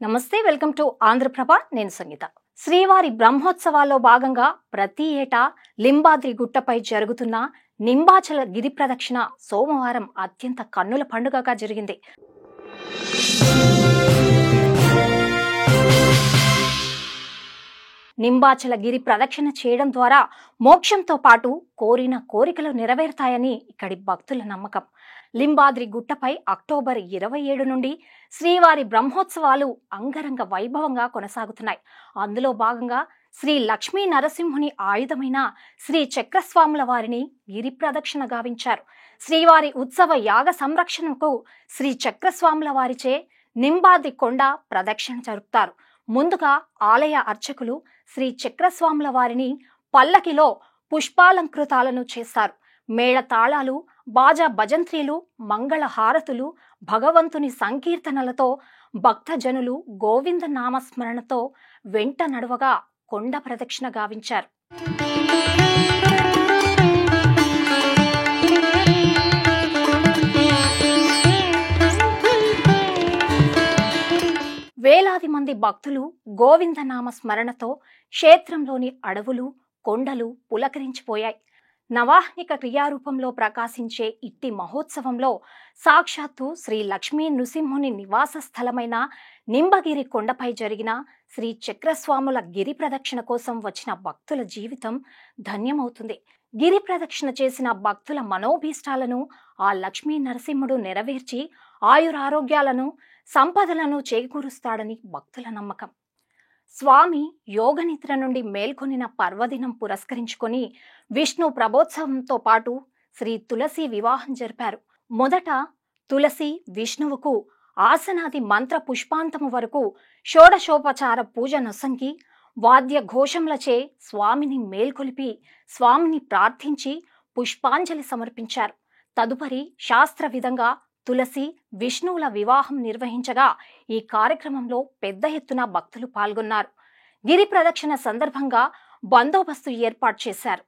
నమస్తే, welcome to Andhraprabha. నేను సంగీత. శ్రీవారి బ్రహ్మోత్సవాల్లో భాగంగా ప్రతి ఏటా లింబాద్రి గుట్టపై జరుగుతున్న నింబాచల గిరి ప్రదక్షిణ సోమవారం అత్యంత కన్నుల పండుగగా జరిగింది. నింబాచల గిరి ప్రదక్షిణ చేయడం ద్వారా మోక్షంతో పాటు కోరిన కోరికలు నెరవేరుతాయని ఇక్కడి భక్తుల నమ్మకం. లింబాద్రి గుట్టపై అక్టోబర్ 27 నుండి శ్రీవారి బ్రహ్మోత్సవాలు అంగరంగ వైభవంగా కొనసాగుతున్నాయి. అందులో భాగంగా శ్రీ లక్ష్మీ నరసింహుని ఆయుధమైన శ్రీ చక్రస్వాముల వారిని గిరి ప్రదక్షిణ గావించారు. శ్రీవారి ఉత్సవ యాగ సంరక్షణకు శ్రీ చక్రస్వాముల వారిచే నింబాద్రి కొండ ప్రదక్షిణ జరుపుతారు. ముందుగా ఆలయ అర్చకులు శ్రీ చక్రస్వాముల వారిని పల్లకిలో పుష్పాలంకృతాలను చేస్తారు. మేళ తాళాలు, బాజా భజంత్రీలు, మంగళ హారతులు, భగవంతుని సంకీర్తనలతో భక్తజనులు గోవింద నామస్మరణతో వెంట నడువగా కొండ ప్రదక్షిణ గావించారు. వేలాది మంది భక్తులు గోవిందనామ స్మరణతో క్షేత్రంలోని అడవులు, కొండలు పులకరించిపోయాయి. నవాహ్నిక క్రియారూపంలో ప్రకాశించే ఇట్టి మహోత్సవంలో సాక్షాత్తు శ్రీ లక్ష్మీ నృసింహుని నివాస స్థలమైన నింబగిరి కొండపై జరిగిన శ్రీ చక్రస్వాముల గిరి ప్రదక్షిణ కోసం వచ్చిన భక్తుల జీవితం ధన్యమవుతుంది. గిరి ప్రదక్షిణ చేసిన భక్తుల మనోభీష్టాలను ఆ లక్ష్మీ నరసింహుడు నెరవేర్చి ఆయురారోగ్యాలను, సంపదలను చేకూరుస్తాడని భక్తుల నమ్మకం. స్వామి యోగనిద్ర నుండి మేల్కొనిన పర్వదినం పురస్కరించుకొని విష్ణు ప్రభోత్సవంతో పాటు శ్రీ తులసి వివాహం జరిపారు. మొదట తులసి విష్ణువుకు ఆసనాది మంత్ర పుష్పాంతము వరకు షోడశోపచార పూజ నొసంగి వాద్య ఘోషములచే స్వామిని మేల్కొలిపి స్వామిని ప్రార్థించి పుష్పాంజలి సమర్పించారు. తదుపరి శాస్త్ర విధంగా తులసి విష్ణువుల వివాహం నిర్వహించగా ఈ కార్యక్రమంలో పెద్ద ఎత్తున భక్తులు పాల్గొన్నారు. గిరి ప్రదక్షిణ సందర్భంగా బందోబస్తు ఏర్పాటు చేశారు.